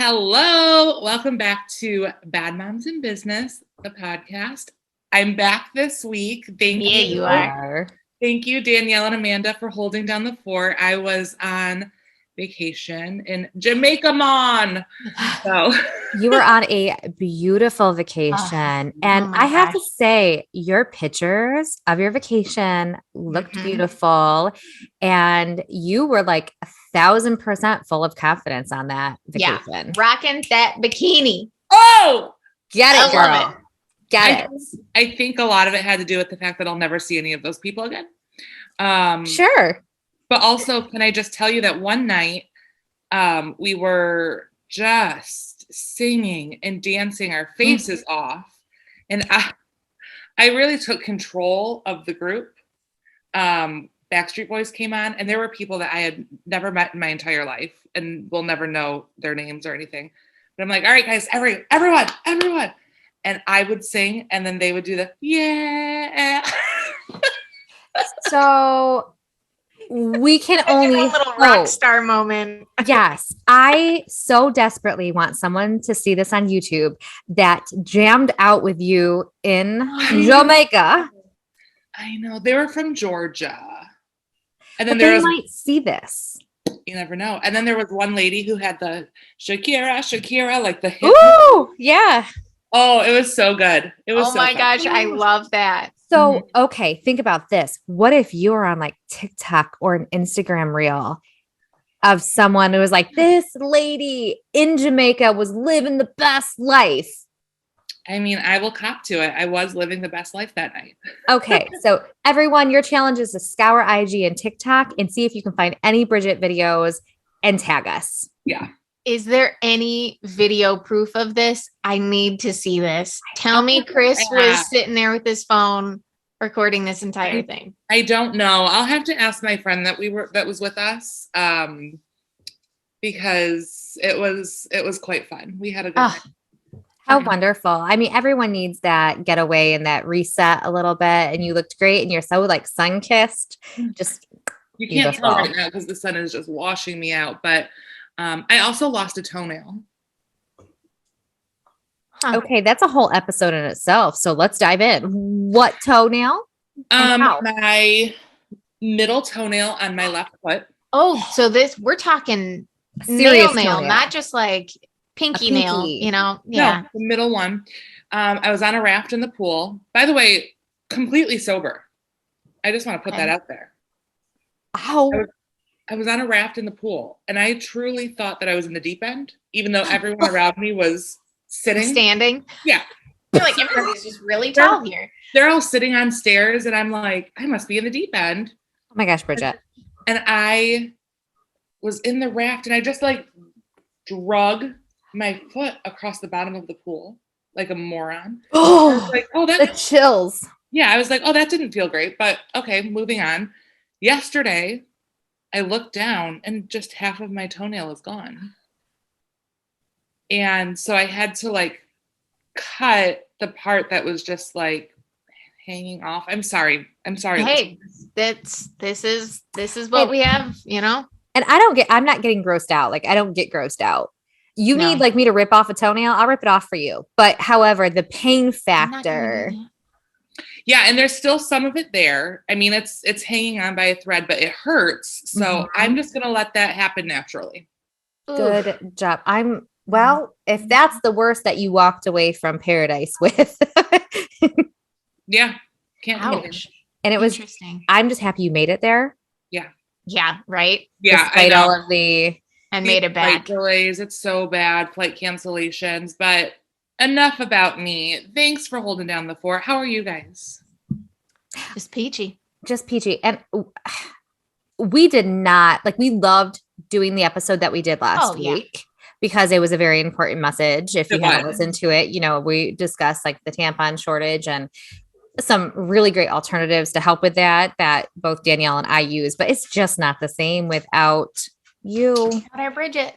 Hello, welcome back to Bad Moms in Business, the podcast. I'm back this week. Thank you. You are. Thank you, Danielle and Amanda, for holding down the fort. I was on vacation in Jamaica, Mon. So you were on a beautiful vacation. And I have to say, your pictures of your vacation looked beautiful. And you were like 1,000% full of confidence on that vacation. Yeah, rocking that bikini. Oh, get it, girl. Get it. I think a lot of it had to do with the fact that I'll never see any of those people again. Sure. But also, can I just tell you that one night we were just singing and dancing our faces off. And I really took control of the group. Backstreet Boys came on, and there were people that I had never met in my entire life and will never know their names or anything. But I'm like, all right, guys, everyone. And I would sing, and then they would do the, yeah. So we can only a little rock star moment. Yes. I so desperately want someone to see this on YouTube that jammed out with you in Jamaica. I know. They were from Georgia. And then they might see this. You never know. And then there was one lady who had the Shakira, like the hip. Ooh, yeah. Oh, it was so good. It was oh my gosh, I love that. So, okay, think about this. What if you were on like TikTok or an Instagram reel of someone who was like, this lady in Jamaica was living the best life? I mean, I will cop to it. I was living the best life that night. Okay, so everyone, your challenge is to scour IG and TikTok and see if you can find any Bridgette videos and tag us. Yeah. Is there any video proof of this? I need to see this. Tell me Chris was sitting there with his phone recording this entire thing. I don't know. I'll have to ask my friend that was with us because it was quite fun. We had a good time. How wonderful. I mean, everyone needs that getaway and that reset a little bit, and you looked great and you're so like sun-kissed. Just you can't tell right now because the sun is just washing me out, but I also lost a toenail. Okay, that's a whole episode in itself. So let's dive in. What toenail? My middle toenail on my left foot. Oh, so we're talking serious nail, not just like pinky nail, you know? Yeah. No, the middle one. I was on a raft in the pool. By the way, completely sober. I just want to put that out there. Ow. I was on a raft in the pool, and I truly thought that I was in the deep end, even though everyone around me was standing. Yeah. I feel like everybody's just really tall here. They're all sitting on stairs, and I'm like, I must be in the deep end. Oh my gosh, Bridgette. And I was in the raft, and I just like drug my foot across the bottom of the pool like a moron. Oh, I was like, oh, the chills. Yeah, I was like, oh, that didn't feel great, but okay, moving on. Yesterday, I looked down and just half of my toenail is gone. And so I had to like cut the part that was just like hanging off. I'm sorry. Hey, this is what we have, you know? And I'm not getting grossed out. Like I don't get grossed out. You need like me to rip off a toenail. I'll rip it off for you. But however, the pain factor. Yeah, and there's still some of it there. I mean, it's hanging on by a thread, but it hurts. So I'm just going to let that happen naturally. Good job. If that's the worst that you walked away from paradise with. Yeah. Can't Ouch. And it was interesting. I'm just happy you made it there. Yeah. Yeah. Right. Yeah. Despite all of and made it bad. Flight delays. It's so bad. Flight cancellations, but enough about me. Thanks for holding down the fort. How are you guys? Just peachy. And we did not we loved doing the episode that we did last week because it was a very important message. If you haven't listened to it, you know, we discussed like the tampon shortage and some really great alternatives to help with that both Danielle and I use, but it's just not the same without you. Without our Bridgette.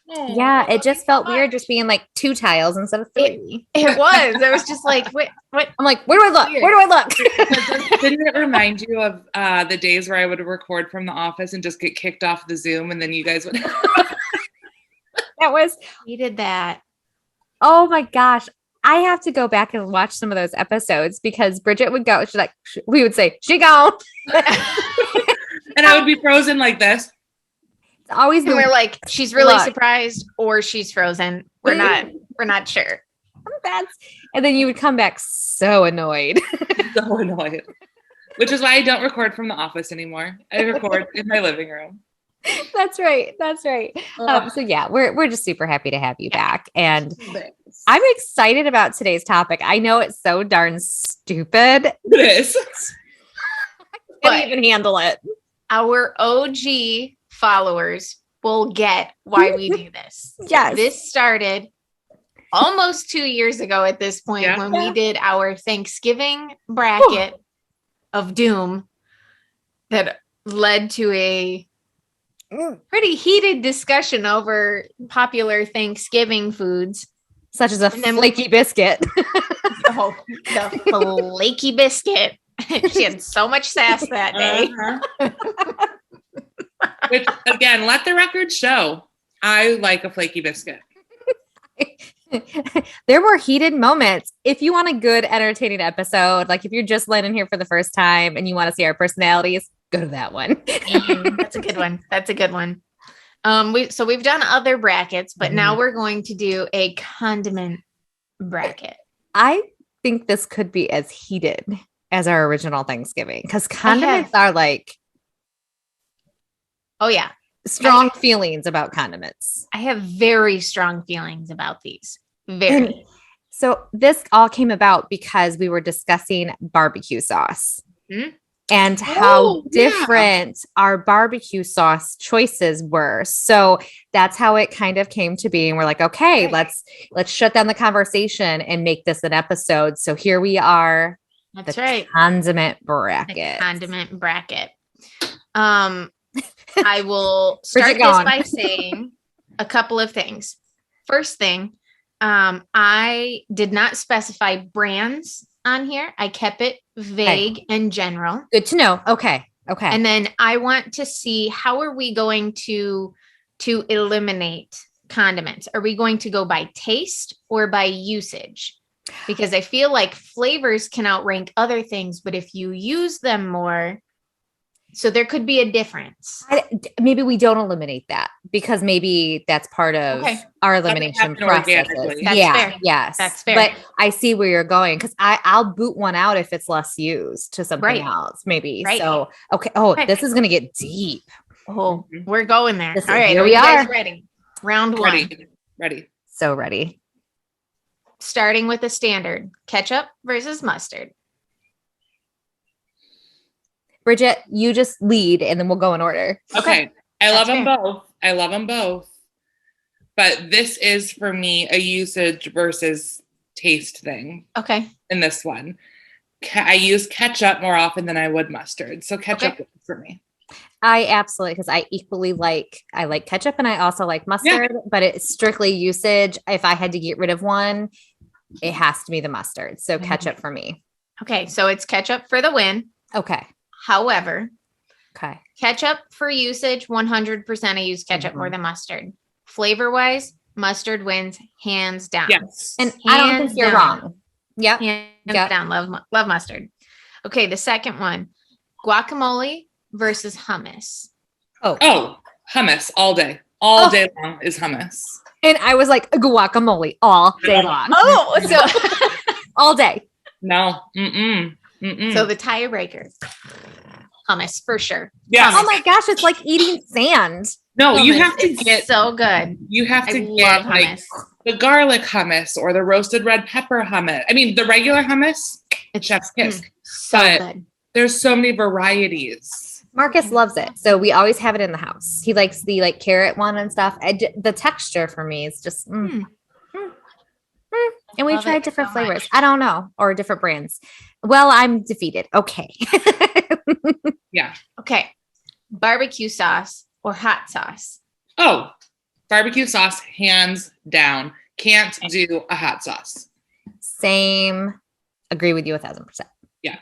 Yeah, it just felt weird just being like 2 tiles instead of 3. It was. I was just like, what? I'm like, where do I look? Weird. Where do I look? Didn't it remind you of the days where I would record from the office and just get kicked off the Zoom and then you guys would... We did that. Oh my gosh. I have to go back and watch some of those episodes because Bridgette would go, she's like, we would say, she gone. And I would be frozen like this. It's always And we're like, she's really surprised or she's frozen. We're not sure. And then you would come back so annoyed. So annoyed. Which is why I don't record from the office anymore. I record in my living room. That's right. So yeah, we're just super happy to have you back. And I'm excited about today's topic. I know it's so darn stupid. It is. I can't even handle it. Our OG followers will get why we do this. Yes. This started almost 2 years ago at this point when we did our Thanksgiving bracket of doom that led to a pretty heated discussion over popular Thanksgiving foods. Such as a flaky biscuit. The flaky biscuit. She had so much sass that day. Which, again, let the record show. I like a flaky biscuit. There were heated moments. If you want a good, entertaining episode, like if you're just landing here for the first time and you want to see our personalities, go to that one. That's a good one. We've done other brackets, but now we're going to do a condiment bracket. I think this could be as heated as our original Thanksgiving because condiments are like, oh yeah, strong feelings about condiments. I have very strong feelings about these. Very. So this all came about because we were discussing barbecue sauce. And how different our barbecue sauce choices were. So that's how it kind of came to be. And we're like, okay, let's shut down the conversation and make this an episode. So here we are. That's right. Condiment bracket. The condiment bracket. I will start this by saying a couple of things. First thing, I did not specify brands on here. I kept it vague and general. Good to know. Okay. And then I want to see how are we going to eliminate condiments? Are we going to go by taste or by usage? Because I feel like flavors can outrank other things, but if you use them more, so there could be a difference. Maybe we don't eliminate that because maybe that's part of our elimination process. That's fair. Yes. That's fair. But I see where you're going because I'll boot one out if it's less used to something else, maybe. Right. So, okay. Oh, this is going to get deep. Oh, we're going there. All right. Here we are. You guys ready? Round one. Ready. So ready. Starting with the standard ketchup versus mustard. Bridgette, you just lead and then we'll go in order. Okay. I love them both. But this is for me a usage versus taste thing. Okay. In this one. I use ketchup more often than I would mustard. So ketchup for me. I absolutely, because I like ketchup and I also like mustard, but it's strictly usage. If I had to get rid of one, it has to be the mustard. So ketchup for me. Okay. So it's ketchup for the win. Okay. However, ketchup for usage, 100% I use ketchup more than mustard. Flavor wise, mustard wins hands down. Yes. And I don't think you're wrong. Yep. Hands down. Love mustard. Okay. The second one, guacamole versus hummus. Oh, hummus all day. All day long is hummus. And I was like, guacamole all day long. Oh, so all day. No. So the tiebreaker, hummus for sure. Yeah. Oh my gosh, it's like eating sand. No, hummus, you have to get so good. You have to get like the garlic hummus or the roasted red pepper hummus. I mean, the regular hummus, it's chef's kiss. So good. There's so many varieties. Marcus loves it, so we always have it in the house. He likes the carrot one and stuff. The texture for me is just. And we've tried different flavors. I don't know, or different brands. Well, I'm defeated. Okay. Yeah. Okay. Barbecue sauce or hot sauce? Oh, barbecue sauce, hands down. Can't do a hot sauce. Same. Agree with you 1,000%. Yeah.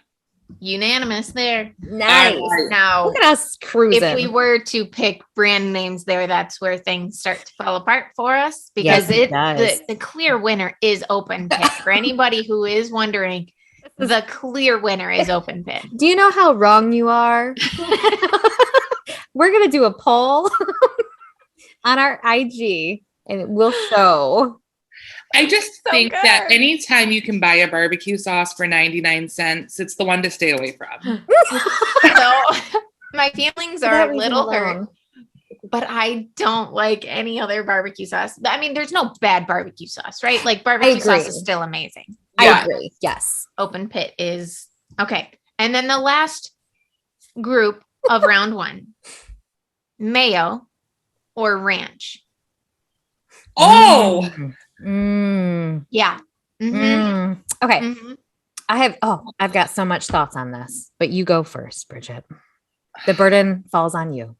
Unanimous there. Nice. Now, look at us cruising. If we were to pick brand names there, that's where things start to fall apart for us because the clear winner is Open Pit. For anybody who is wondering, the clear winner is Open Pit. Do you know how wrong you are? We're going to do a poll on our IG and we'll show. I just think that anytime you can buy a barbecue sauce for 99 cents, it's the one to stay away from. So my feelings are a little hurt, but I don't like any other barbecue sauce. I mean, there's no bad barbecue sauce, right? Like barbecue sauce is still amazing. I agree. Yes. Open Pit is okay. And then the last group of round one, mayo or ranch. Oh, yeah. Okay. I've got so much thoughts on this, but you go first, Bridgette. The burden falls on you.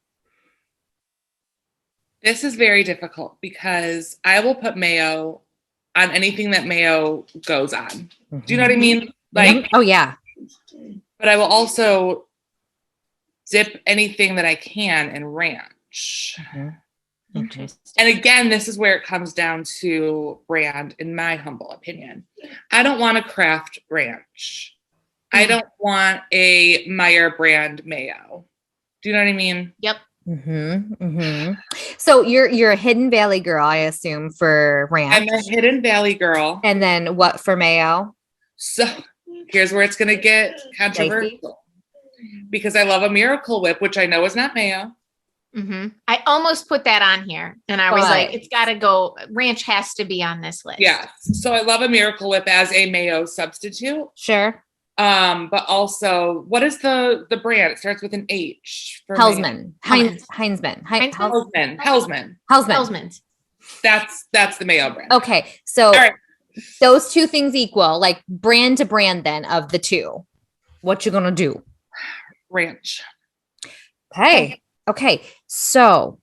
This is very difficult because I will put mayo on anything that mayo goes on. Do you know what I mean? Like, oh yeah. But I will also dip anything that I can in ranch. Interesting. And again, this is where it comes down to brand, in my humble opinion. I don't want a Kraft ranch. I don't want a Meyer brand mayo. Do you know what I mean? Yep. So you're a Hidden Valley girl, I assume, for ranch. I'm a Hidden Valley girl. And then what for mayo? So here's where it's going to get controversial. Because I love a Miracle Whip, which I know is not mayo. I almost put that on here and I was like, it's got to go. Ranch has to be on this list. Yeah. So I love a Miracle Whip as a mayo substitute. Sure. But also, what is the brand? It starts with an H. Hellsman. Heinzman. Hellsman. That's the mayo brand. Okay. So those two things equal, like brand to brand then of the two. What you gonna do? Ranch. Okay. So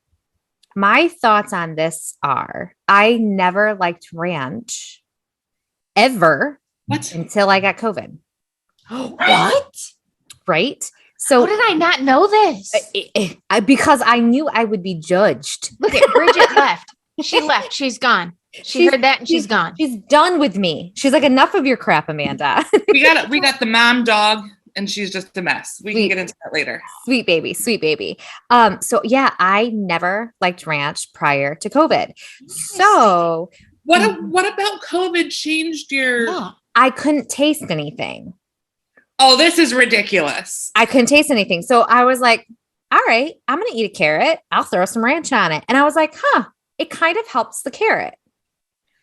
my thoughts on this are I never liked ranch ever until I got COVID. What? Right? So how did I not know this? Because I knew I would be judged. Look at Bridgette left. She left. She's gone. She heard that and she's gone. She's done with me. She's like, enough of your crap, Amanda. we got the mom dog. And she's just a mess. We can get into that later. Sweet baby. So yeah, I never liked ranch prior to COVID. So what about COVID changed your? I couldn't taste anything. Oh, this is ridiculous. I couldn't taste anything. So I was like, all right, I'm going to eat a carrot. I'll throw some ranch on it. And I was like, it kind of helps the carrot.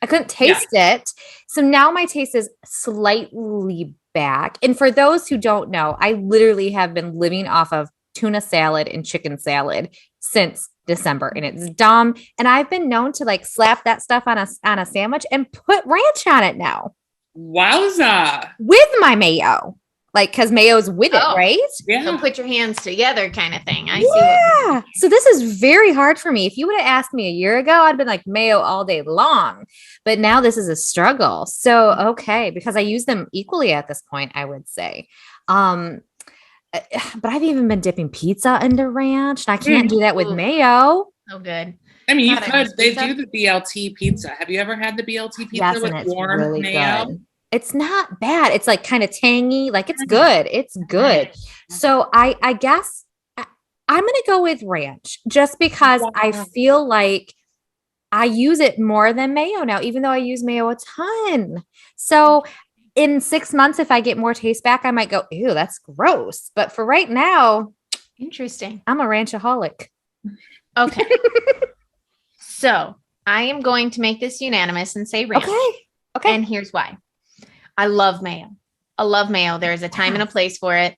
I couldn't taste it. So now my taste is slightly back. And for those who don't know, I literally have been living off of tuna salad and chicken salad since December, and it's dumb. And I've been known to like slap that stuff on a sandwich and put ranch on it now. Wowza. With my mayo. Like, because mayo's with it, right? Yeah. So put your hands together kind of thing. I see. So this is very hard for me. If you would have asked me a year ago, I'd been like mayo all day long. But now this is a struggle. So, okay. Because I use them equally at this point, I would say. But I've even been dipping pizza into ranch. And I can't do that with mayo. Oh, good. I mean, you could. They do the BLT pizza. Have you ever had the BLT pizza with warm really mayo? Good. It's not bad. It's like kind of tangy. Like it's good. It's good. So I guess I'm going to go with ranch just because I feel like I use it more than mayo now, even though I use mayo a ton. So in 6 months, if I get more taste back, I might go, ew, that's gross. But for right now, interesting. I'm a ranchaholic. Okay. So I am going to make this unanimous and say ranch. Okay. And here's why. I love mayo. There's a time and a place for it.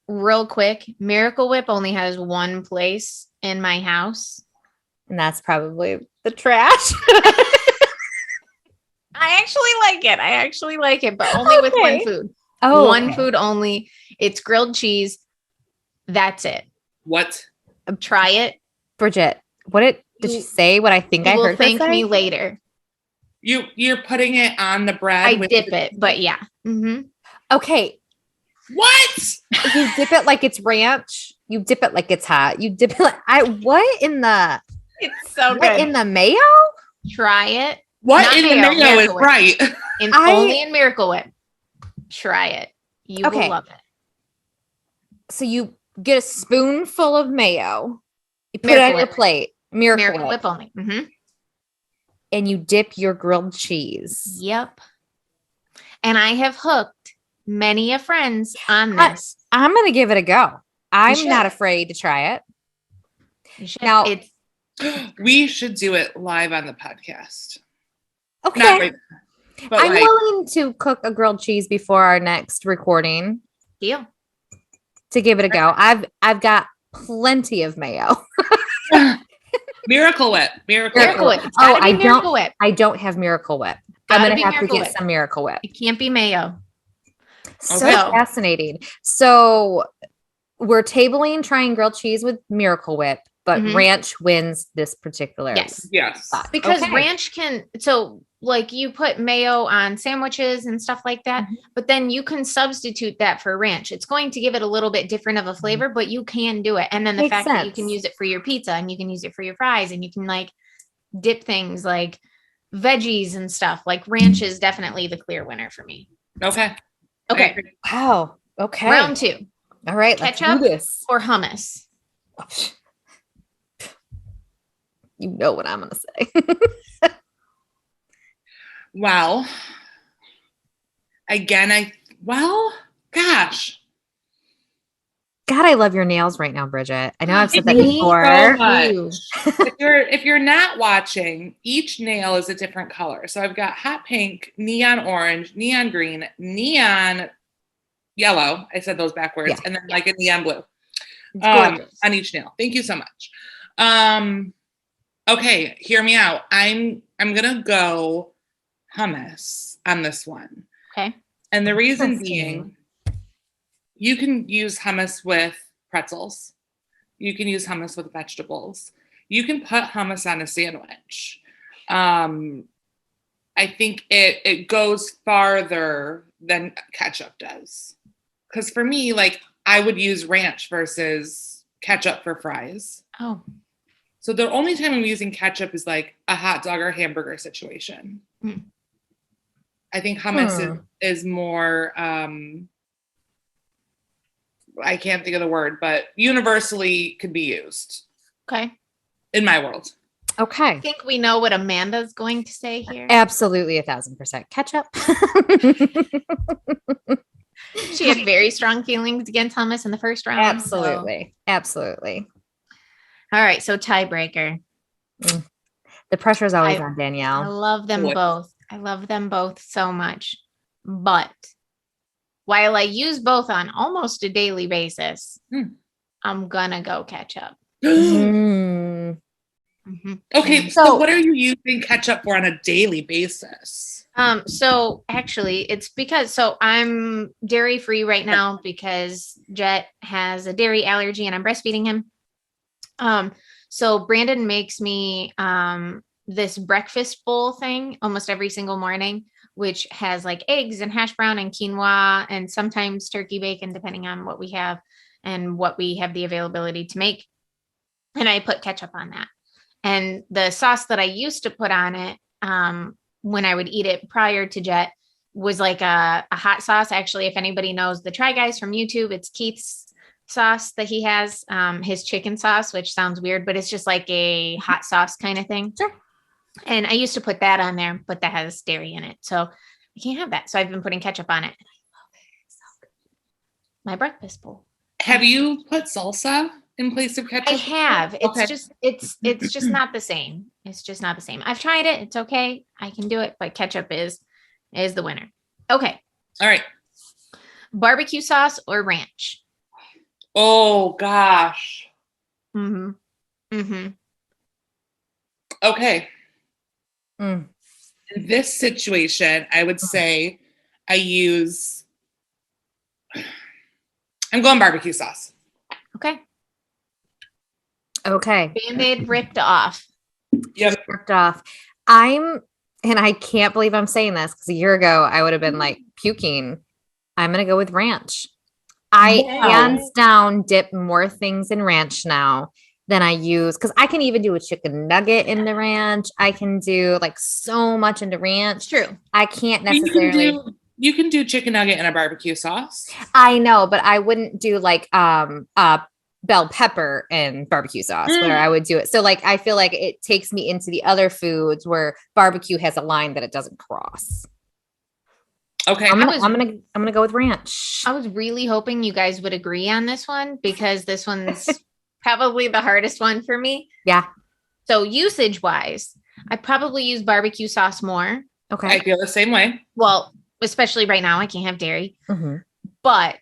Real quick, Miracle Whip only has one place in my house. And that's probably the trash. I actually like it, but only with one food. One food only. It's grilled cheese. That's it. What? Try it. Bridgette, did you say what I think I heard? Thank me later. You're putting it on the bread. I dip it, but yeah. Okay. What? You dip it like it's ranch. You dip it like it's hot. You dip it like what in the It's so what good. in the mayo? Try it. What Not in the mayo, mayo is Miracle Whip. right? Only in Miracle Whip. Try it. You will love it. So you get a spoonful of mayo. You put Miracle it on your Whip. plate. Miracle Whip. Whip only. Mm-hmm. And you dip your grilled cheese. Yep. And I have hooked many of friends on this. I'm going to give it a go. I'm not afraid to try it. You should. Now, we should do it live on the podcast. Okay. Not right now, but I'm willing to cook a grilled cheese before our next recording. Deal. To give it a go. I've got plenty of mayo. Miracle Whip. Miracle Whip. I don't have Miracle Whip. I'm going to have to get some Miracle Whip. It can't be mayo. So fascinating. So we're tabling trying grilled cheese with Miracle Whip, but ranch wins this particular. Yes. Spot. Because ranch can, so like you put mayo on sandwiches and stuff like that, but then you can substitute that for ranch. It's going to give it a little bit different of a flavor, but you can do it. And then the fact that you can use it for your pizza and you can use it for your fries and you can like dip things like veggies and stuff. Like ranch is definitely the clear winner for me. Okay. Wow. Okay. Round 2. All right. Ketchup let's do this. or hummus? You know what I'm going to say. Well, again, gosh. God, I love your nails right now, Bridgette. I know I've said that Thank you before. so much. if you're not watching, each nail is a different color. So I've got hot pink, neon orange, neon green, neon yellow. I said those backwards, and then like a neon blue on each nail. Thank you so much. Okay, hear me out. I'm gonna go hummus on this one. Okay. And the reason being, you can use hummus with pretzels. You can use hummus with vegetables. You can put hummus on a sandwich. I think it goes farther than ketchup does. Because for me, like, I would use ranch versus ketchup for fries. Oh. So the only time I'm using ketchup is like a hot dog or hamburger situation. I think hummus is more, I can't think of the word, but universally could be used. Okay. In my world. Okay. I think we know what Amanda's going to say here. Absolutely 1,000% ketchup. She had very strong feelings against hummus in the first round. Absolutely. So. Absolutely. All right. So tiebreaker. The pressure is always on Danielle. I love them both. I love them both so much. But while I use both on almost a daily basis, I'm going to go ketchup. Okay. So what are you using ketchup for on a daily basis? So actually it's because, I'm dairy free right now because Jet has a dairy allergy and I'm breastfeeding him. So Brandon makes me, this breakfast bowl thing almost every single morning, which has like eggs and hash brown and quinoa and sometimes turkey bacon, depending on what we have and what we have the availability to make. And I put ketchup on that. And the sauce that I used to put on it, when I would eat it prior to Jet was like a hot sauce. Actually, if anybody knows the Try Guys from YouTube, it's Keith's sauce that he has, his chicken sauce, which sounds weird, but it's just like a hot sauce kind of thing. Sure. And I used to put that on there, but that has dairy in it. So I can't have that. So I've been putting ketchup on it. And I love it. So good. My breakfast bowl. Have you put salsa in place of ketchup? I have. It's just not the same. It's just not the same. I've tried it. It's okay. I can do it, but ketchup is the winner. Okay. All right. Barbecue sauce or ranch? Oh gosh. Okay. In this situation, I would say I'm going barbecue sauce. Okay. Band-Aid ripped off. Yep. Ripped off. And I can't believe I'm saying this because a year ago I would have been like puking. I'm going to go with ranch. I hands down dip more things in ranch now than I use, because I can even do a chicken nugget in the ranch. I can do like so much into ranch. True. I can't necessarily. You can do chicken nugget in a barbecue sauce. I know, but I wouldn't do like bell pepper and barbecue sauce where I would do it. So like I feel like it takes me into the other foods where barbecue has a line that it doesn't cross. Okay. I'm gonna go with ranch. I was really hoping you guys would agree on this one, because this one's probably the hardest one for me. Yeah. So usage wise, I probably use barbecue sauce more. Okay. I feel the same way. Well, especially right now, I can't have dairy, but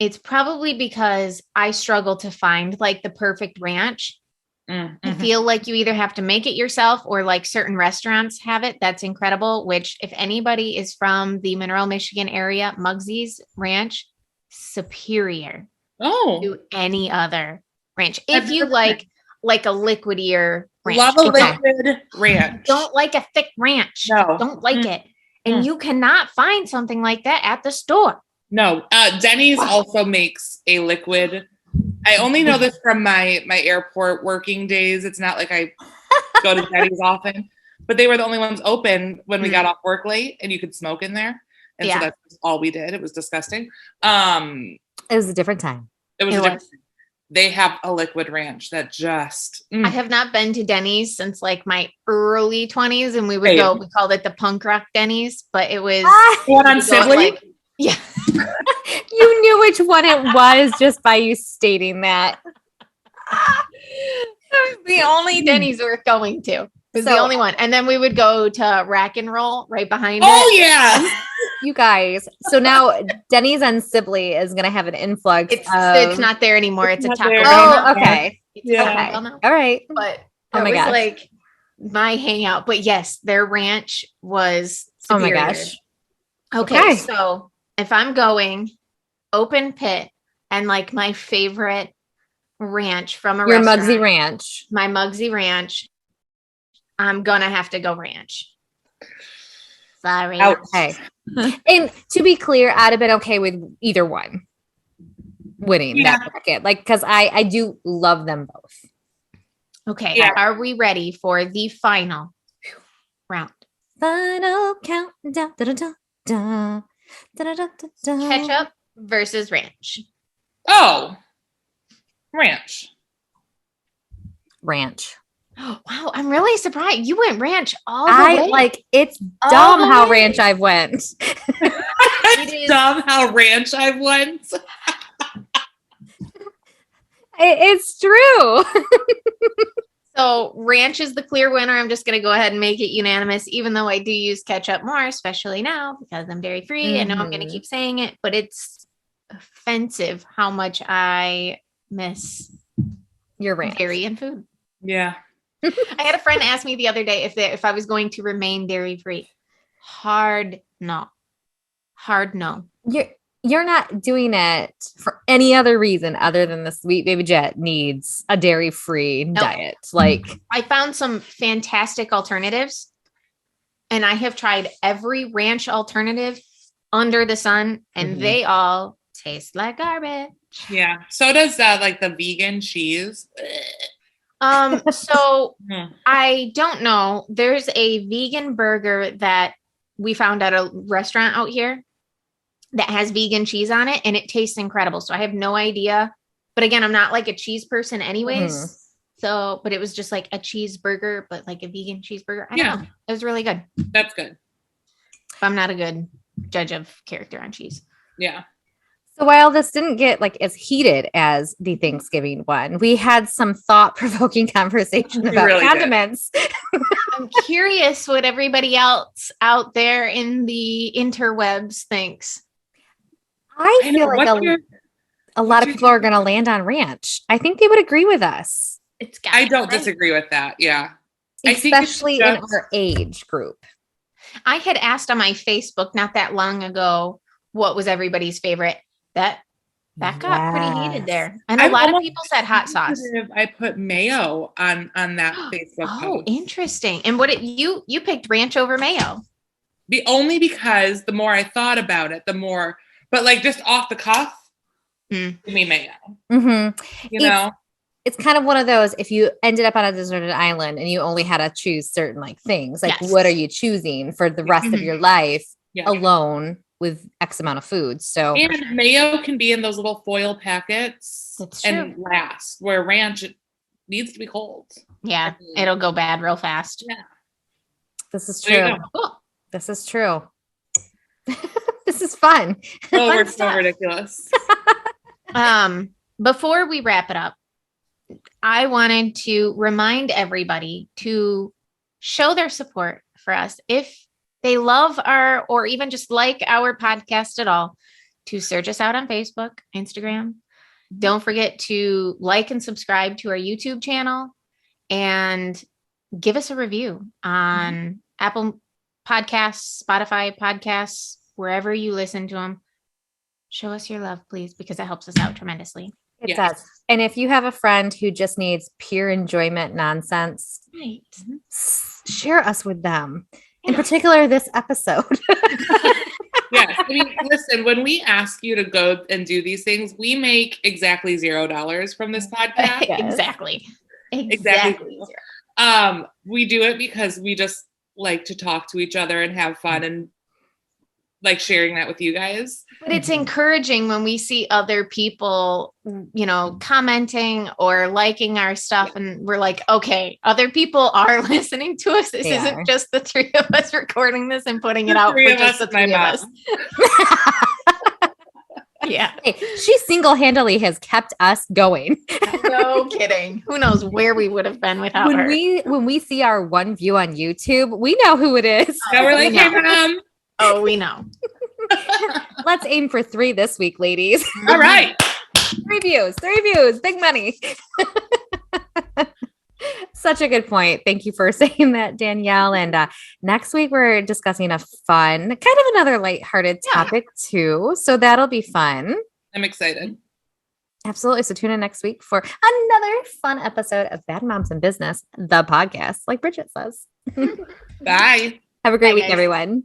it's probably because I struggle to find like the perfect ranch. I feel like you either have to make it yourself, or like certain restaurants have it. That's incredible. Which, if anybody is from the Monroe, Michigan area, Muggsy's Ranch, superior to any other ranch. If you like a liquidier ranch. Love a liquid ranch. Don't like a thick ranch. No. Don't like it. And you cannot find something like that at the store. No. Denny's also makes a liquid. I only know this from my airport working days. It's not like I go to Denny's often, but they were the only ones open when we got off work late, and you could smoke in there. And so that's all we did. It was disgusting. It was a different time. They have a liquid ranch that just. I have not been to Denny's since like my early 20s, and we would go. We called it the punk rock Denny's, but it was one on Sibley. Yeah. You knew which one it was just by you stating that. The only Denny's we're going to. It was the only one. And then we would go to Rack and Roll right behind it. Oh, yeah. You guys. So now Denny's on Sibley is going to have an influx. It's not there anymore. It's a Taco Bell. Oh, okay. Yeah. Okay. All right. But oh my gosh. Gosh. Like my hangout. But yes, their ranch was superior. Oh my gosh. Okay. So if I'm going open pit and like my favorite ranch from a restaurant, Mugsy Ranch, my Mugsy Ranch, I'm gonna have to go ranch. Sorry. Okay. And to be clear, I'd have been okay with either one winning that bracket, like, because I do love them both. Okay. Yeah. Are we ready for the final round? Final countdown. Da, da, da, da. Da, da, da, da. Ketchup versus ranch. Oh, ranch. Wow, I'm really surprised you went ranch all the way. Like, it's dumb how ranch I've went. It's dumb how ranch I've went. It's true. So ranch is the clear winner. I'm just going to go ahead and make it unanimous, even though I do use ketchup more, especially now because I'm dairy free. I know I'm going to keep saying it, but it's offensive how much I miss your ranch, dairy and food. Yeah. I had a friend ask me the other day if I was going to remain dairy free. Hard no. You're not doing it for any other reason other than the sweet baby Jet needs a dairy-free diet. Like, I found some fantastic alternatives, and I have tried every ranch alternative under the sun, and they all taste like garbage. Yeah. So does like the vegan cheese. So I don't know. There's a vegan burger that we found at a restaurant out here that has vegan cheese on it, and it tastes incredible. So I have no idea. But again, I'm not like a cheese person anyways. So, but it was just like a cheeseburger, but like a vegan cheeseburger. I don't know. It was really good. That's good. I'm not a good judge of character on cheese. Yeah. So while this didn't get like as heated as the Thanksgiving one, we had some thought-provoking conversation about condiments. I'm curious what everybody else out there in the interwebs thinks. I feel like a lot of people are going to land on ranch. I think they would agree with us. I don't disagree with that. Yeah. Especially in our age group. I had asked on my Facebook not that long ago, what was everybody's favorite? That got pretty heated there. And a lot of people said hot sauce. I put mayo on that Facebook post. Oh, interesting. And you picked ranch over mayo? Only because the more I thought about it, the more, but like just off the cuff, give me mayo. Mm-hmm. You know? It's kind of one of those, if you ended up on a deserted island and you only had to choose certain like things, like what are you choosing for the rest of your life alone with X amount of food? So and mayo can be in those little foil packets and last, where ranch needs to be cold. Yeah, it'll go bad real fast. Yeah. This is true. Cool. This is true. This is fun. Oh, we're so ridiculous. Before we wrap it up, I wanted to remind everybody to show their support for us. If they love or even just like our podcast at all, to search us out on Facebook, Instagram. Don't forget to like and subscribe to our YouTube channel and give us a review on Apple Podcasts, Spotify Podcasts, wherever you listen to them. Show us your love, please, because it helps us out tremendously. It does. And if you have a friend who just needs pure enjoyment nonsense, share us with them. In particular, this episode. Yes. I mean, listen, when we ask you to go and do these things, we make exactly $0 from this podcast. Exactly. We do it because we just like to talk to each other and have fun and like sharing that with you guys. But it's encouraging when we see other people, you know, commenting or liking our stuff. And we're like, okay, other people are listening to us. This isn't just the three of us recording this and putting it out for just the three of us. Yeah. Hey, she single-handedly has kept us going. No kidding. Who knows where we would have been without her. When we see our one view on YouTube, we know who it is. Yeah, we're like, hey, Mom. Oh, we know. Let's aim for 3 this week, ladies. All right. 3 views, big money. Such a good point. Thank you for saying that, Danielle. And next week, we're discussing a fun, kind of another lighthearted topic too. So that'll be fun. I'm excited. Absolutely. So tune in next week for another fun episode of Bad Moms in Business, the podcast, like Bridgette says. Bye. Have a great week, everyone.